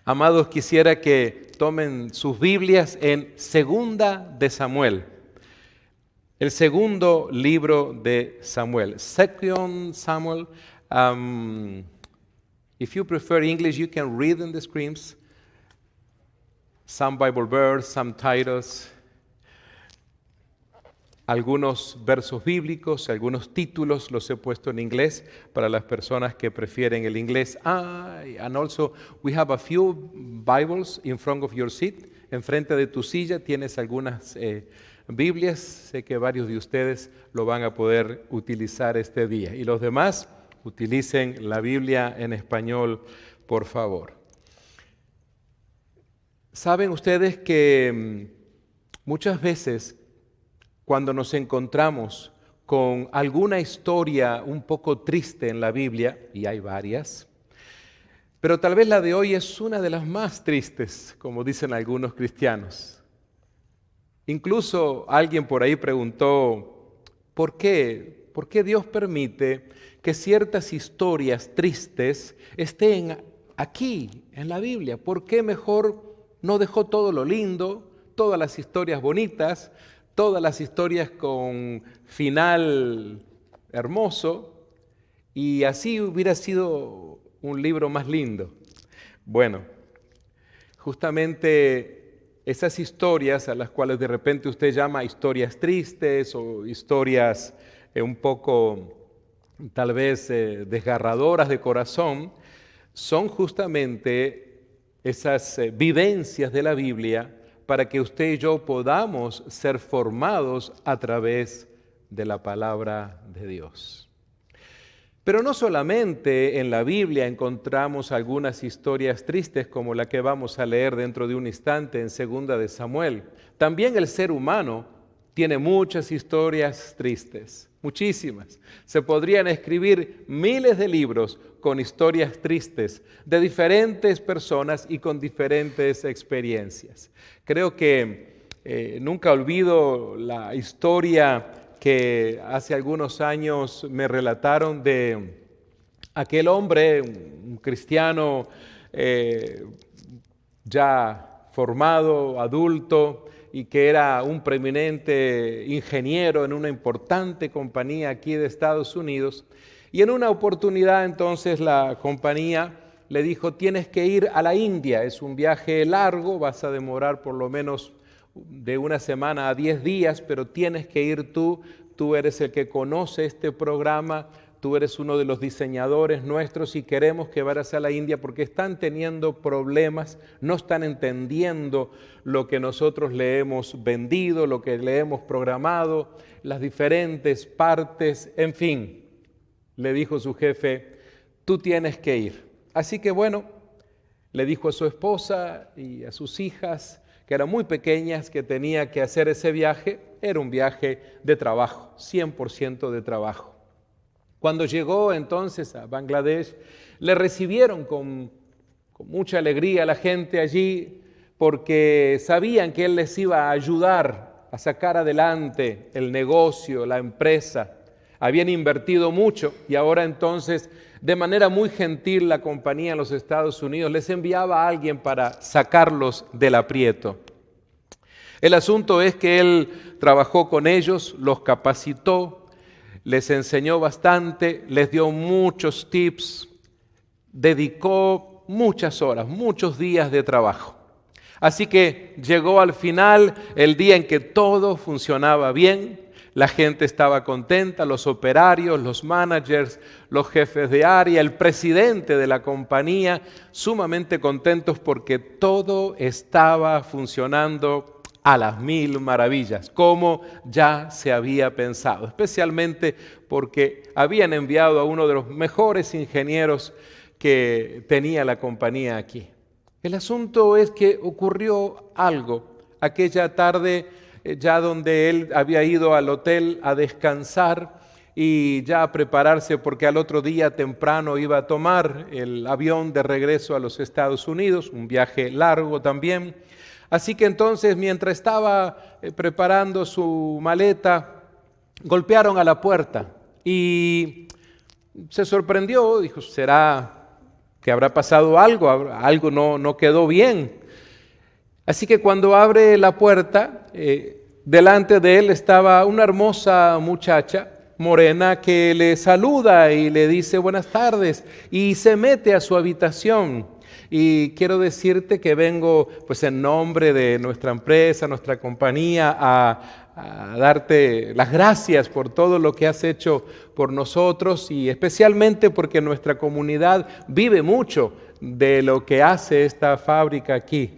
Amados, quisiera que tomen sus Biblias en Segunda de Samuel, el segundo libro de Samuel. Second Samuel. If you prefer English, you can read in the screens some Bible verse, some titles, algunos versos bíblicos, algunos títulos los he puesto en inglés para las personas que prefieren el inglés. And also we have a few Bibles in front of your seat. Enfrente de tu silla tienes algunas Biblias. Sé que varios de ustedes lo van a poder utilizar este día. Y los demás, utilicen la Biblia en español, por favor. Saben ustedes que muchas veces cuando nos encontramos con alguna historia un poco triste en la Biblia, y hay varias, pero tal vez la de hoy es una de las más tristes, como dicen algunos cristianos. Incluso alguien por ahí preguntó, ¿por qué Dios permite que ciertas historias tristes estén aquí en la Biblia? ¿Por qué mejor no dejó todo lo lindo, todas las historias bonitas, todas las historias con final hermoso, y así hubiera sido un libro más lindo? Bueno, justamente esas historias a las cuales de repente usted llama historias tristes o historias un poco tal vez desgarradoras de corazón, son justamente esas vivencias de la Biblia para que usted y yo podamos ser formados a través de la palabra de Dios. Pero no solamente en la Biblia encontramos algunas historias tristes como la que vamos a leer dentro de un instante en Segunda de Samuel. También el ser humano tiene muchas historias tristes, muchísimas. Se podrían escribir miles de libros con historias tristes de diferentes personas y con diferentes experiencias. Creo que nunca olvido la historia que hace algunos años me relataron de aquel hombre, un cristiano ya formado, adulto, y que era un preeminente ingeniero en una importante compañía aquí de Estados Unidos. Y en una oportunidad entonces la compañía le dijo, tienes que ir a la India, es un viaje largo, vas a demorar por lo menos de una semana a 10 días, pero tienes que ir tú eres el que conoce este programa, tú eres uno de los diseñadores nuestros y queremos que vayas a la India porque están teniendo problemas, no están entendiendo lo que nosotros le hemos vendido, lo que le hemos programado, las diferentes partes, en fin, le dijo su jefe, tú tienes que ir. Así que bueno, le dijo a su esposa y a sus hijas, que eran muy pequeñas, que tenía que hacer ese viaje. Era un viaje de trabajo, 100% de trabajo. Cuando llegó entonces a Bangladesh, le recibieron con mucha alegría la gente allí, porque sabían que él les iba a ayudar a sacar adelante el negocio, la empresa. Habían invertido mucho y ahora entonces, de manera muy gentil, la compañía en los Estados Unidos les enviaba a alguien para sacarlos del aprieto. El asunto es que él trabajó con ellos, los capacitó, les enseñó bastante, les dio muchos tips, dedicó muchas horas, muchos días de trabajo. Así que llegó al final el día en que todo funcionaba bien, la gente estaba contenta, los operarios, los managers, los jefes de área, el presidente de la compañía, sumamente contentos porque todo estaba funcionando a las mil maravillas, como ya se había pensado, especialmente porque habían enviado a uno de los mejores ingenieros que tenía la compañía aquí. El asunto es que ocurrió algo aquella tarde, ya donde él había ido al hotel a descansar y ya a prepararse porque al otro día temprano iba a tomar el avión de regreso a los Estados Unidos, un viaje largo también. Así que entonces, mientras estaba preparando su maleta, golpearon a la puerta y se sorprendió, dijo, ¿será que habrá pasado algo, algo no quedó bien. Así que cuando abre la puerta, delante de él estaba una hermosa muchacha, morena, que le saluda y le dice buenas tardes y se mete a su habitación. Y quiero decirte que vengo pues en nombre de nuestra empresa, nuestra compañía, a darte las gracias por todo lo que has hecho por nosotros y especialmente porque nuestra comunidad vive mucho de lo que hace esta fábrica aquí.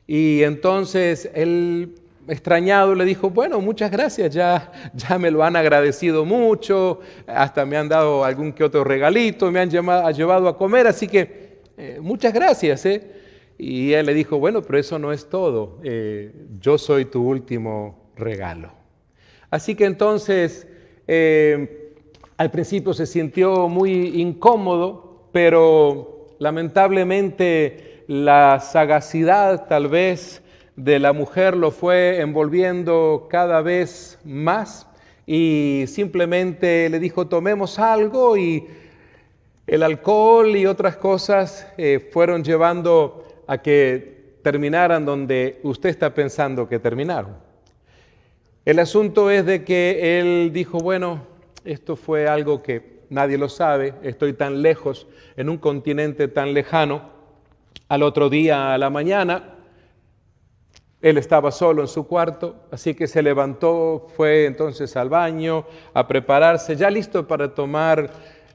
Y entonces él, extrañado, le dijo, bueno, muchas gracias, ya me lo han agradecido mucho, hasta me han dado algún que otro regalito, me han llevado a comer, así que muchas gracias. Y él le dijo, bueno, pero eso no es todo, yo soy tu último regalo. Así que entonces al principio se sintió muy incómodo, pero lamentablemente la sagacidad tal vez de la mujer lo fue envolviendo cada vez más y simplemente le dijo tomemos algo y el alcohol y otras cosas fueron llevando a que terminaran donde usted está pensando que terminaron. El asunto es de que él dijo, bueno, esto fue algo que nadie lo sabe, estoy tan lejos, en un continente tan lejano. Al otro día a la mañana, él estaba solo en su cuarto, así que se levantó, fue entonces al baño a prepararse, ya listo para tomar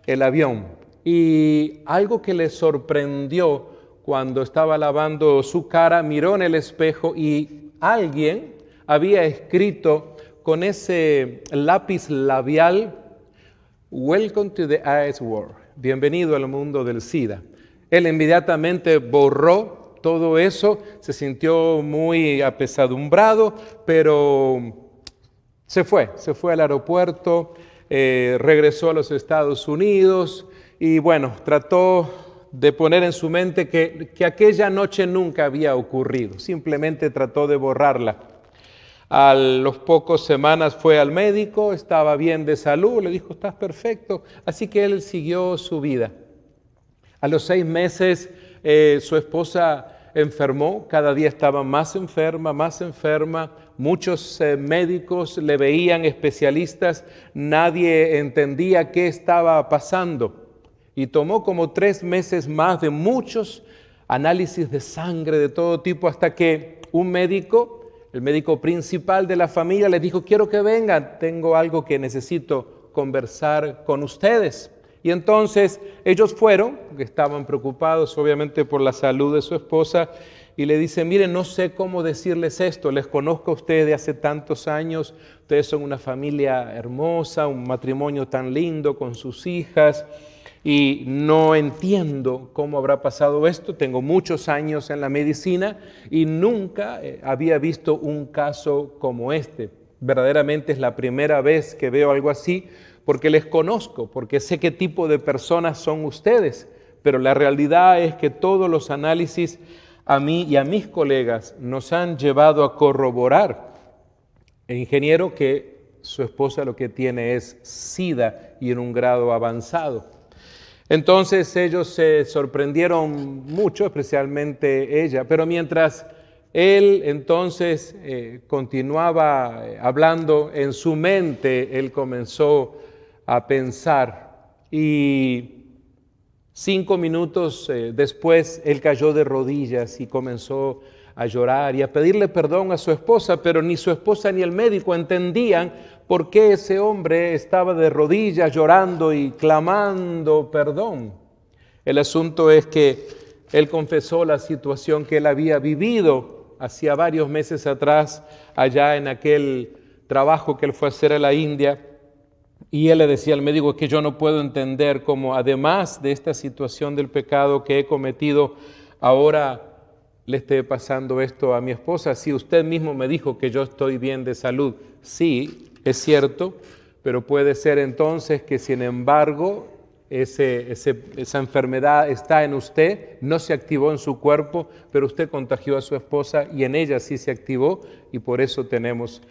el avión. Y algo que le sorprendió cuando estaba lavando su cara, miró en el espejo y alguien había escrito con ese lápiz labial, Welcome to the AIDS world, bienvenido al mundo del SIDA. Él inmediatamente borró todo eso, se sintió muy apesadumbrado, pero se fue al aeropuerto, regresó a los Estados Unidos y bueno, trató de poner en su mente que aquella noche nunca había ocurrido, simplemente trató de borrarla. A los pocos semanas fue al médico, estaba bien de salud, le dijo, estás perfecto, así que él siguió su vida. A los 6 meses su esposa enfermó, cada día estaba más enferma, muchos médicos le veían, especialistas, nadie entendía qué estaba pasando. Y tomó como 3 meses más de muchos análisis de sangre de todo tipo hasta que un médico, el médico principal de la familia, les dijo, quiero que vengan, tengo algo que necesito conversar con ustedes. Y entonces ellos fueron, porque estaban preocupados obviamente por la salud de su esposa, y le dicen, miren, no sé cómo decirles esto, les conozco a ustedes de hace tantos años, ustedes son una familia hermosa, un matrimonio tan lindo con sus hijas, y no entiendo cómo habrá pasado esto, tengo muchos años en la medicina y nunca había visto un caso como este. Verdaderamente es la primera vez que veo algo así, porque les conozco, porque sé qué tipo de personas son ustedes, pero la realidad es que todos los análisis a mí y a mis colegas nos han llevado a corroborar, ingeniero, que su esposa lo que tiene es SIDA y en un grado avanzado. Entonces ellos se sorprendieron mucho, especialmente ella, pero mientras él entonces continuaba hablando en su mente, él comenzó a pensar y 5 minutos después él cayó de rodillas y comenzó a llorar y a pedirle perdón a su esposa, pero ni su esposa ni el médico entendían por qué ese hombre estaba de rodillas llorando y clamando perdón. El asunto es que él confesó la situación que él había vivido hacía varios meses atrás, allá en aquel trabajo que él fue a hacer a la India. Y él le decía al médico que yo no puedo entender cómo, además de esta situación del pecado que he cometido, ahora le esté pasando esto a mi esposa. Si usted mismo me dijo que yo estoy bien de salud, sí, es cierto, pero puede ser entonces que sin embargo esa enfermedad está en usted, no se activó en su cuerpo, pero usted contagió a su esposa y en ella sí se activó y por eso tenemos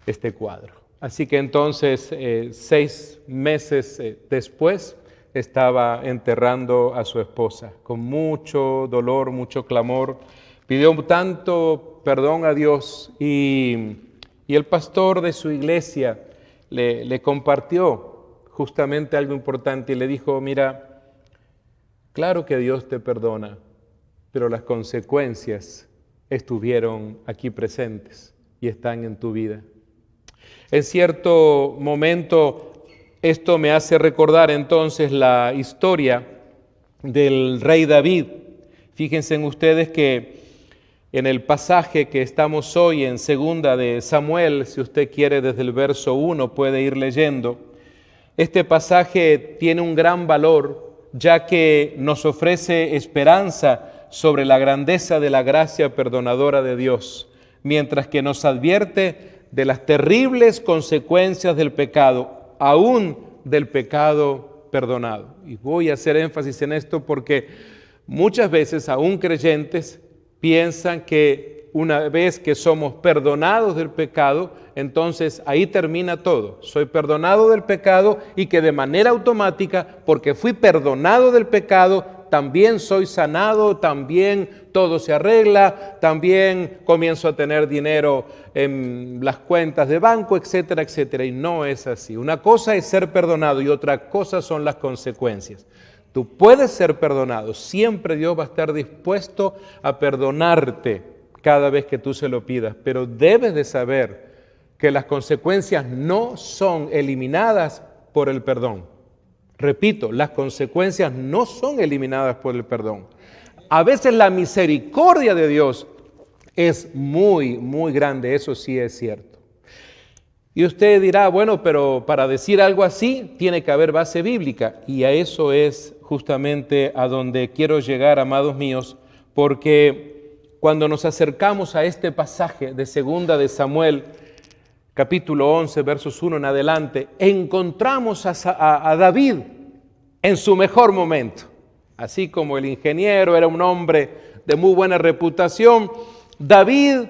este cuadro. Así que entonces 6 meses después estaba enterrando a su esposa. Con mucho dolor, mucho clamor, pidió tanto perdón a Dios y el pastor de su iglesia le compartió justamente algo importante y le dijo, mira, claro que Dios te perdona, pero las consecuencias estuvieron aquí presentes y están en tu vida. En cierto momento, esto me hace recordar entonces la historia del rey David. Fíjense en ustedes que en el pasaje que estamos hoy en segunda de Samuel, si usted quiere desde el verso 1 puede ir leyendo, este pasaje tiene un gran valor, ya que nos ofrece esperanza sobre la grandeza de la gracia perdonadora de Dios, mientras que nos advierte de las terribles consecuencias del pecado, aún del pecado perdonado. Y voy a hacer énfasis en esto porque muchas veces, aún creyentes, piensan que una vez que somos perdonados del pecado, entonces ahí termina todo. Soy perdonado del pecado y que de manera automática, porque fui perdonado del pecado, también soy sanado, también todo se arregla, también comienzo a tener dinero en las cuentas de banco, etcétera, etcétera. Y no es así. Una cosa es ser perdonado y otra cosa son las consecuencias. Tú puedes ser perdonado, siempre Dios va a estar dispuesto a perdonarte cada vez que tú se lo pidas, pero debes de saber que las consecuencias no son eliminadas por el perdón. Repito, las consecuencias no son eliminadas por el perdón. A veces la misericordia de Dios es muy, muy grande, eso sí es cierto. Y usted dirá, bueno, pero para decir algo así tiene que haber base bíblica. Y a eso es justamente a donde quiero llegar, amados míos, porque cuando nos acercamos a este pasaje de segunda de Samuel, capítulo 11, versos 1 en adelante, encontramos a David en su mejor momento. Así como el ingeniero era un hombre de muy buena reputación, David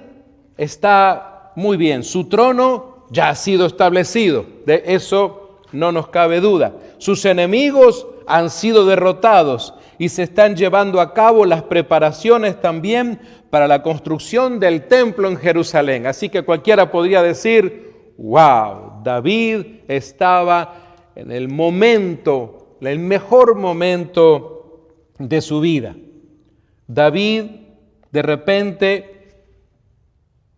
está muy bien. Su trono ya ha sido establecido, de eso no nos cabe duda. Sus enemigos han sido derrotados y se están llevando a cabo las preparaciones también para la construcción del templo en Jerusalén. Así que cualquiera podría decir, wow, David estaba en el momento, el mejor momento de su vida. David de repente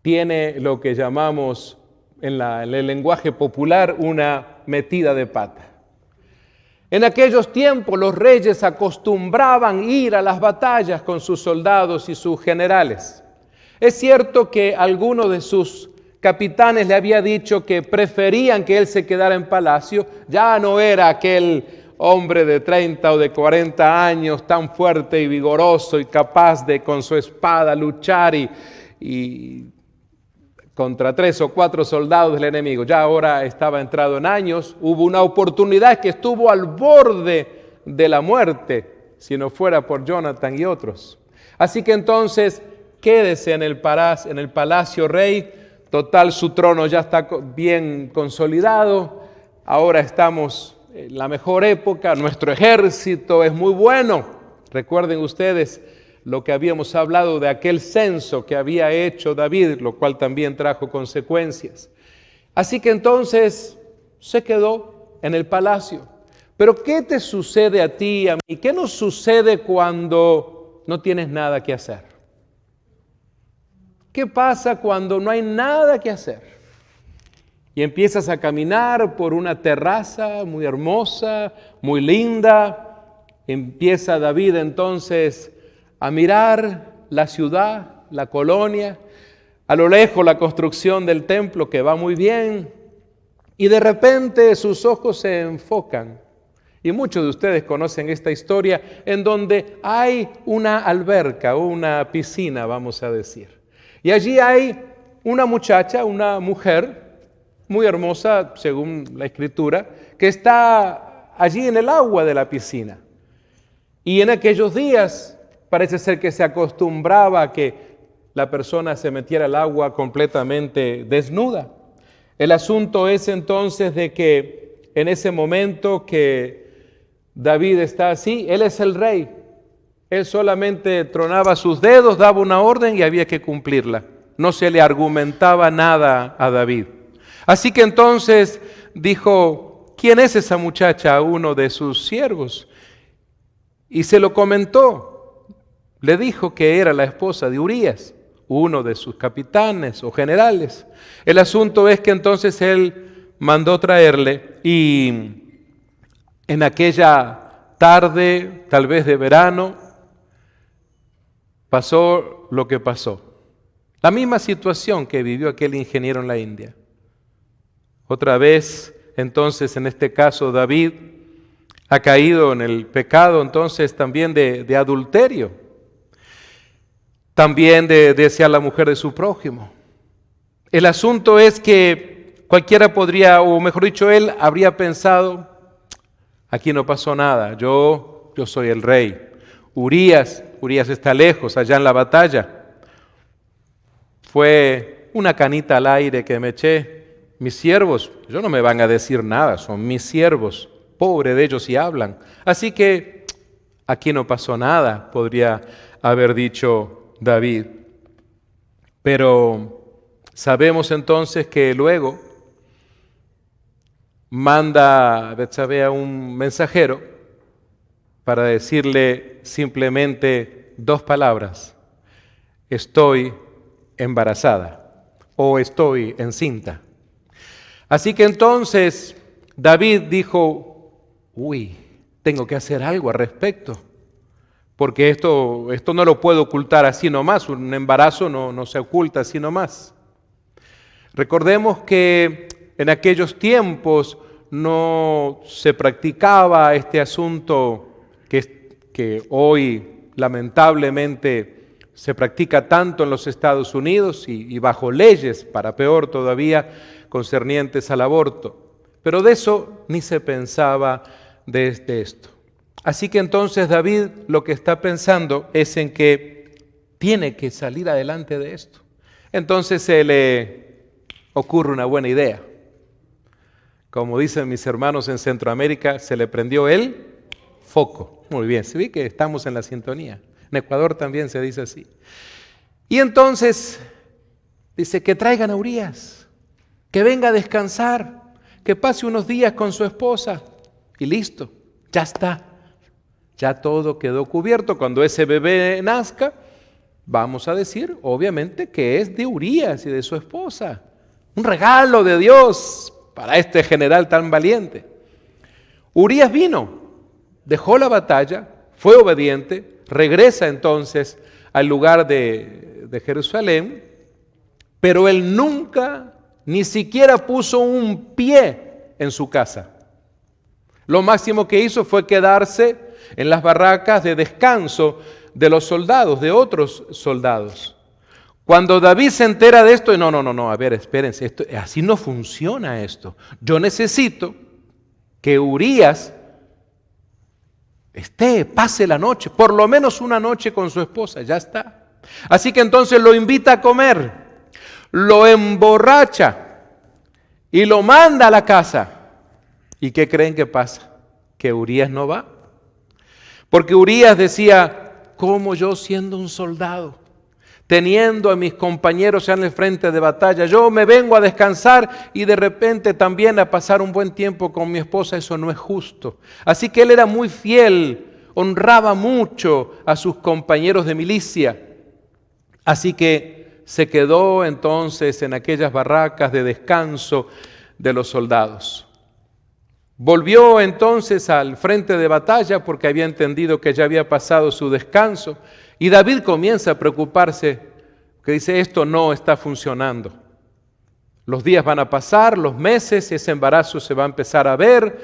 tiene lo que llamamos en el lenguaje popular una metida de pata. En aquellos tiempos los reyes acostumbraban ir a las batallas con sus soldados y sus generales. Es cierto que alguno de sus capitanes le había dicho que preferían que él se quedara en palacio. Ya no era aquel hombre de 30 o de 40 años tan fuerte y vigoroso y capaz de con su espada luchar y contra 3 o 4 soldados del enemigo. Ya ahora estaba entrado en años. Hubo una oportunidad que estuvo al borde de la muerte, si no fuera por Jonathan y otros. Así que entonces, quédese en el palacio, rey. Total, su trono ya está bien consolidado. Ahora estamos en la mejor época. Nuestro ejército es muy bueno. Recuerden ustedes lo que habíamos hablado de aquel censo que había hecho David, lo cual también trajo consecuencias. Así que entonces se quedó en el palacio. Pero ¿qué te sucede a ti y a mí? ¿Qué nos sucede cuando no tienes nada que hacer? ¿Qué pasa cuando no hay nada que hacer? Y empiezas a caminar por una terraza muy hermosa, muy linda. Empieza David entonces a mirar la ciudad, la colonia, a lo lejos la construcción del templo que va muy bien, y de repente sus ojos se enfocan, y muchos de ustedes conocen esta historia, en donde hay una alberca o una piscina, vamos a decir, y allí hay una muchacha, una mujer muy hermosa, según la Escritura, que está allí en el agua de la piscina. Y en aquellos días parece ser que se acostumbraba a que la persona se metiera al agua completamente desnuda. El asunto es entonces de que en ese momento que David está así, él es el rey. Él solamente tronaba sus dedos, daba una orden y había que cumplirla. No se le argumentaba nada a David. Así que entonces dijo, ¿quién es esa muchacha? A uno de sus siervos. Y se lo comentó. Le dijo que era la esposa de Urías, uno de sus capitanes o generales. El asunto es que entonces él mandó traerle y en aquella tarde, tal vez de verano, pasó lo que pasó. La misma situación que vivió aquel ingeniero en la India. Otra vez, entonces, en este caso, David ha caído en el pecado, entonces, también de adulterio. También de desear la mujer de su prójimo. El asunto es que cualquiera podría, o mejor dicho, él habría pensado, aquí no pasó nada, yo soy el rey. Urías está lejos, allá en la batalla. Fue una canita al aire que me eché. Mis siervos, ellos no me van a decir nada, son mis siervos. Pobre de ellos si hablan. Así que aquí no pasó nada, podría haber dicho David. Pero sabemos entonces que luego manda Betsabé a un mensajero para decirle simplemente dos palabras: estoy embarazada o estoy encinta. Así que entonces David dijo, tengo que hacer algo al respecto, porque esto no lo puedo ocultar así nomás, un embarazo no se oculta así nomás. Recordemos que en aquellos tiempos no se practicaba este asunto que hoy lamentablemente se practica tanto en los Estados Unidos y bajo leyes, para peor todavía, concernientes al aborto. Pero de eso ni se pensaba desde esto. Así que entonces David lo que está pensando es en que tiene que salir adelante de esto. Entonces se le ocurre una buena idea. Como dicen mis hermanos en Centroamérica, se le prendió el foco. Muy bien, se ve que estamos en la sintonía. En Ecuador también se dice así. Y entonces dice que traigan a Urías, que venga a descansar, que pase unos días con su esposa y listo, ya está. Ya todo quedó cubierto. Cuando ese bebé nazca, vamos a decir, obviamente, que es de Urías y de su esposa. Un regalo de Dios para este general tan valiente. Urías vino, dejó la batalla, fue obediente, regresa entonces al lugar de Jerusalén, pero él nunca, ni siquiera puso un pie en su casa. Lo máximo que hizo fue quedarse en las barracas de descanso de los soldados, de otros soldados. Cuando David se entera de esto, no, a ver, espérense, así no funciona esto. Yo necesito que Urías pase la noche, por lo menos una noche con su esposa, ya está. Así que entonces lo invita a comer, lo emborracha y lo manda a la casa. ¿Y qué creen que pasa? Que Urías no va. Porque Urías decía, ¿cómo yo siendo un soldado, teniendo a mis compañeros ya en el frente de batalla, yo me vengo a descansar y de repente también a pasar un buen tiempo con mi esposa? Eso no es justo. Así que él era muy fiel, honraba mucho a sus compañeros de milicia. Así que se quedó entonces en aquellas barracas de descanso de los soldados. Volvió entonces al frente de batalla porque había entendido que ya había pasado su descanso. Y David comienza a preocuparse, que dice, esto no está funcionando. Los días van a pasar, los meses, ese embarazo se va a empezar a ver.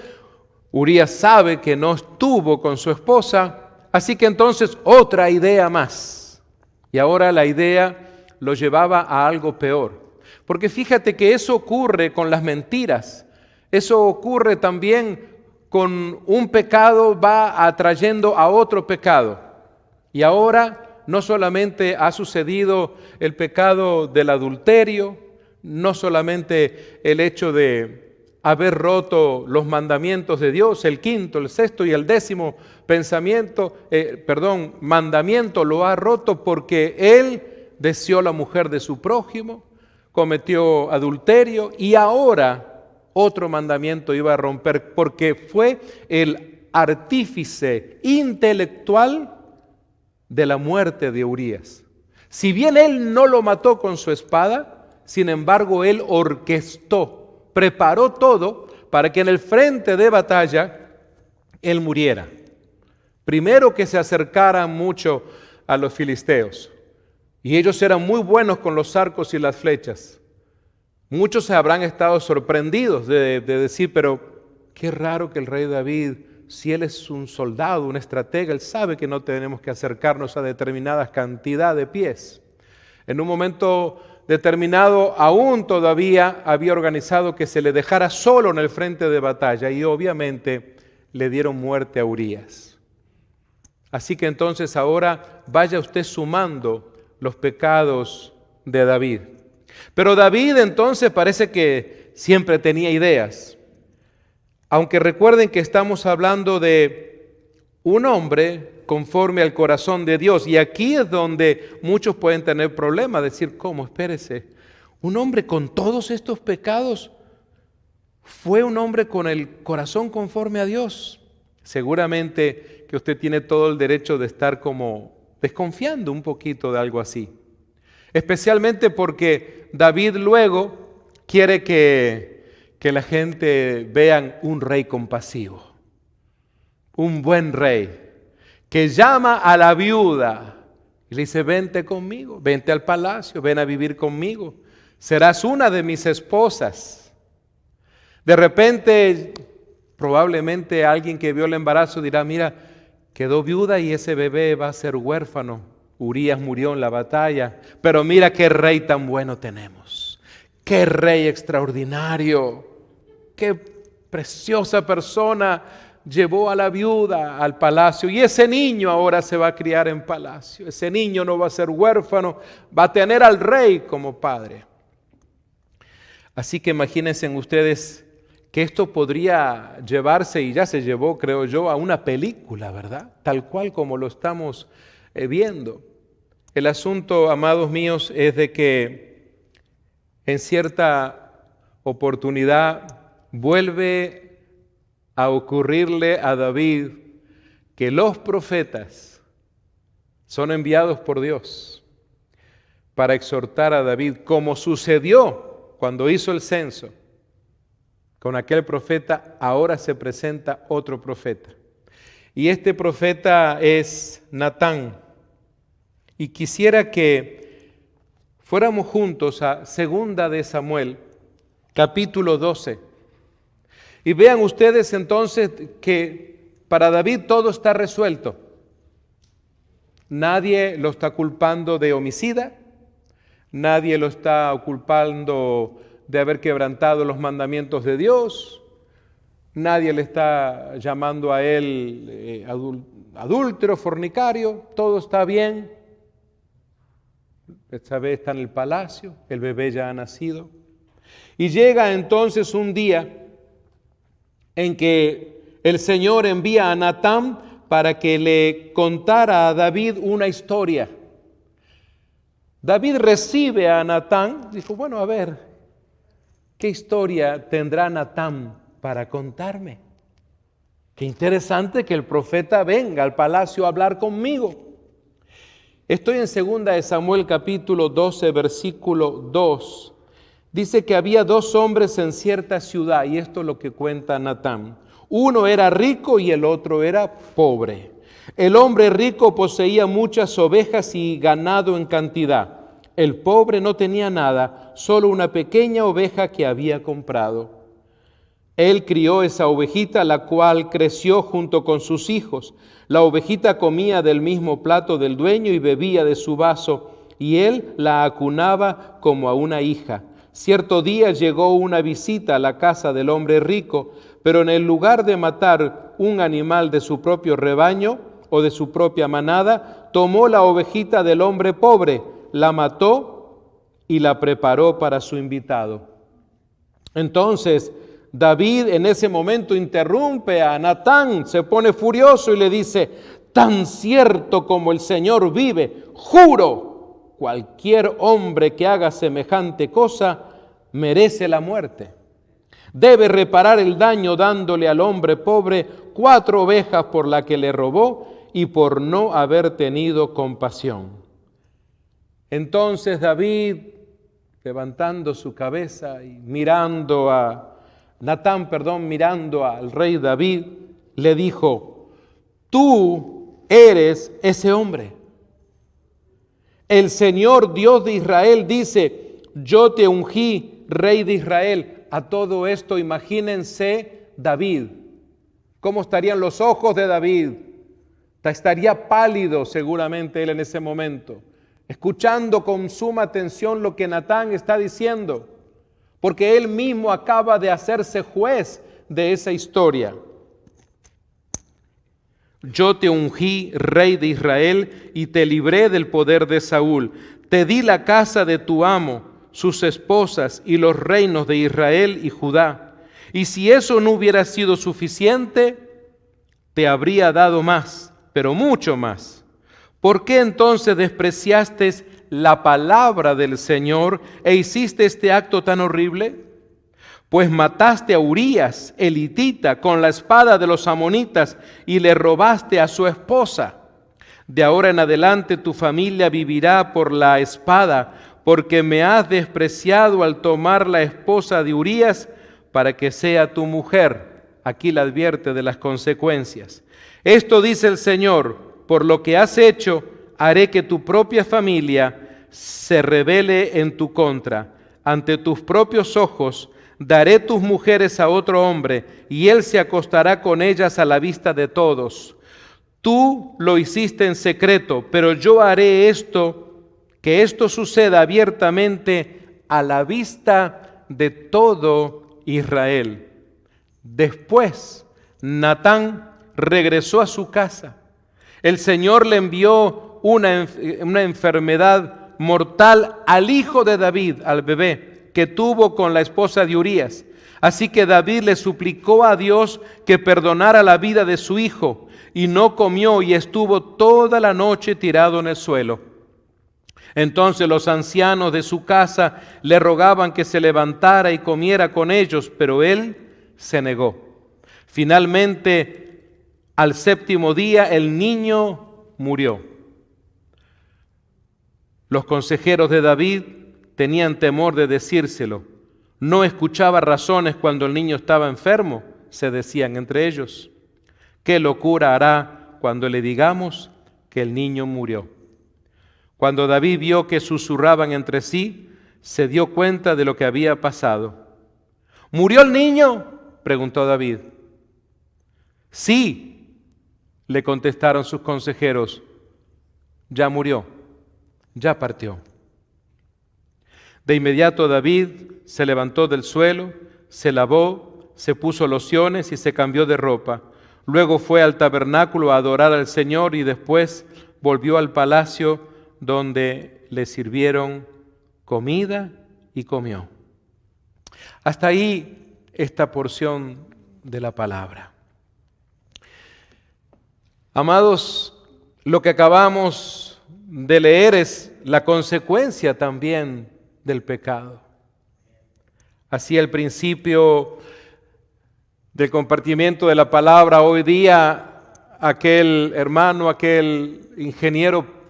Urías sabe que no estuvo con su esposa, así que entonces otra idea más. Y ahora la idea lo llevaba a algo peor. Porque fíjate que eso ocurre con las mentiras. Eso ocurre también con un pecado, va atrayendo a otro pecado. Y ahora no solamente ha sucedido el pecado del adulterio, no solamente el hecho de haber roto los mandamientos de Dios, el quinto, el sexto y el décimo mandamiento lo ha roto porque él deseó la mujer de su prójimo, cometió adulterio y ahora otro mandamiento iba a romper porque fue el artífice intelectual de la muerte de Urías. Si bien él no lo mató con su espada, sin embargo él orquestó, preparó todo para que en el frente de batalla él muriera. Primero que se acercaran mucho a los filisteos, y ellos eran muy buenos con los arcos y las flechas. Muchos se habrán estado sorprendidos de decir, pero qué raro que el rey David, si él es un soldado, un estratega, él sabe que no tenemos que acercarnos a determinada cantidad de pies. En un momento determinado, aún todavía había organizado que se le dejara solo en el frente de batalla y obviamente le dieron muerte a Urías. Así que entonces ahora vaya usted sumando los pecados de David. Pero David entonces parece que siempre tenía ideas. Aunque recuerden que estamos hablando de un hombre conforme al corazón de Dios. Y aquí es donde muchos pueden tener problemas, decir, ¿cómo? Espérese, un hombre con todos estos pecados fue un hombre con el corazón conforme a Dios. Seguramente que usted tiene todo el derecho de estar como desconfiando un poquito de algo así. Especialmente porque David luego quiere que la gente vean un rey compasivo, un buen rey, que llama a la viuda y le dice, vente conmigo, vente al palacio, ven a vivir conmigo, serás una de mis esposas. De repente, probablemente alguien que vio el embarazo dirá, mira, quedó viuda y ese bebé va a ser huérfano. Urías murió en la batalla, pero mira qué rey tan bueno tenemos, qué rey extraordinario, qué preciosa persona llevó a la viuda al palacio y ese niño ahora se va a criar en palacio, ese niño no va a ser huérfano, va a tener al rey como padre. Así que imagínense ustedes que esto podría llevarse, y ya se llevó, creo yo, a una película, ¿verdad? Tal cual como lo estamos viendo. El asunto, amados míos, es de que en cierta oportunidad vuelve a ocurrirle a David que los profetas son enviados por Dios para exhortar a David, como sucedió cuando hizo el censo. Con aquel profeta ahora se presenta otro profeta. Y este profeta es Natán. Y quisiera que fuéramos juntos a 2 de Samuel, capítulo 12. Y vean ustedes entonces que para David todo está resuelto. Nadie lo está culpando de homicida, nadie lo está culpando de haber quebrantado los mandamientos de Dios, nadie le está llamando a él adúltero, fornicario, todo está bien. Esta vez está en el palacio, el bebé ya ha nacido. Y llega entonces un día en que el Señor envía a Natán para que le contara a David una historia. David recibe a Natán, dijo, bueno, a ver, ¿qué historia tendrá Natán para contarme? Qué interesante que el profeta venga al palacio a hablar conmigo. Estoy en 2 de Samuel capítulo 12, versículo 2. Dice que había 2 hombres en cierta ciudad, y esto es lo que cuenta Natán. Uno era rico y el otro era pobre. El hombre rico poseía muchas ovejas y ganado en cantidad. El pobre no tenía nada, solo una pequeña oveja que había comprado. Él crió esa ovejita, la cual creció junto con sus hijos. La ovejita comía del mismo plato del dueño y bebía de su vaso, y él la acunaba como a una hija. Cierto día llegó una visita a la casa del hombre rico, pero en el lugar de matar un animal de su propio rebaño o de su propia manada, tomó la ovejita del hombre pobre, la mató y la preparó para su invitado. Entonces David en ese momento interrumpe a Natán, se pone furioso y le dice: tan cierto como el Señor vive, juro, cualquier hombre que haga semejante cosa merece la muerte. Debe reparar el daño dándole al hombre pobre 4 ovejas por la que le robó y por no haber tenido compasión. Entonces David, levantando su cabeza y mirando al rey David, le dijo: tú eres ese hombre. El Señor Dios de Israel dice: yo te ungí rey de Israel. A todo esto, imagínense David. ¿Cómo estarían los ojos de David? Estaría pálido seguramente él en ese momento, escuchando con suma atención lo que Natán está diciendo, porque él mismo acaba de hacerse juez de esa historia. Yo te ungí rey de Israel y te libré del poder de Saúl. Te di la casa de tu amo, sus esposas y los reinos de Israel y Judá. Y si eso no hubiera sido suficiente, te habría dado más, pero mucho más. ¿Por qué entonces despreciaste la palabra del Señor e hiciste este acto tan horrible? Pues mataste a Urías, el hitita, con la espada de los amonitas y le robaste a su esposa. De ahora en adelante tu familia vivirá por la espada, porque me has despreciado al tomar la esposa de Urías para que sea tu mujer. Aquí la advierte de las consecuencias. Esto dice el Señor: por lo que has hecho, haré que tu propia familia se rebele en tu contra. Ante tus propios ojos daré tus mujeres a otro hombre, y él se acostará con ellas a la vista de todos. Tú lo hiciste en secreto, pero yo haré que esto suceda abiertamente a la vista de todo Israel. Después, Natán regresó a su casa. El Señor le envió una enfermedad mortal al hijo de David, al bebé, que tuvo con la esposa de Urías. Así que David le suplicó a Dios que perdonara la vida de su hijo, y no comió y estuvo toda la noche tirado en el suelo. Entonces los ancianos de su casa le rogaban que se levantara y comiera con ellos, pero él se negó. Finalmente, al 7º día, el niño murió. Los consejeros de David tenían temor de decírselo. No escuchaba razones cuando el niño estaba enfermo, se decían entre ellos. ¿Qué locura hará cuando le digamos que el niño murió? Cuando David vio que susurraban entre sí, se dio cuenta de lo que había pasado. ¿Murió el niño?, preguntó David. Sí, le contestaron sus consejeros. Ya murió, ya partió. De inmediato David se levantó del suelo, se lavó, se puso lociones y se cambió de ropa. Luego fue al tabernáculo a adorar al Señor y después volvió al palacio donde le sirvieron comida y comió. Hasta ahí esta porción de la palabra. Amados, lo que acabamos de leer es la consecuencia también del pecado. Así al principio del compartimiento de la palabra, hoy día aquel hermano, aquel ingeniero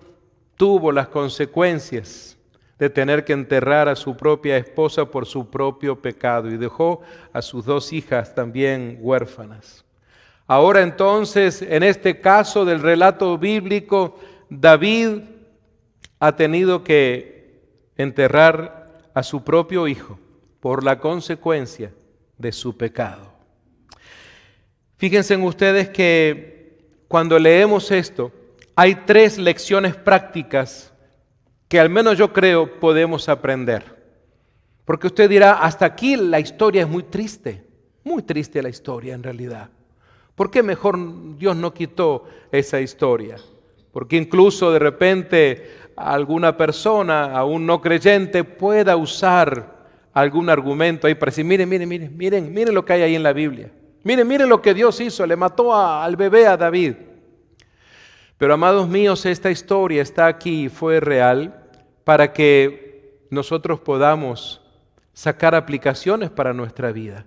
tuvo las consecuencias de tener que enterrar a su propia esposa por su propio pecado y dejó a sus 2 hijas también huérfanas. Ahora entonces, en este caso del relato bíblico, David ha tenido que enterrar a su propio hijo por la consecuencia de su pecado. Fíjense ustedes que cuando leemos esto, hay 3 lecciones prácticas que al menos yo creo podemos aprender. Porque usted dirá, hasta aquí la historia es muy triste la historia en realidad. ¿Por qué mejor Dios no quitó esa historia? Porque incluso de repente alguna persona, aún no creyente, pueda usar algún argumento ahí para decir, miren lo que hay ahí en la Biblia. Miren lo que Dios hizo, le mató al bebé a David. Pero amados míos, esta historia está aquí y fue real para que nosotros podamos sacar aplicaciones para nuestra vida.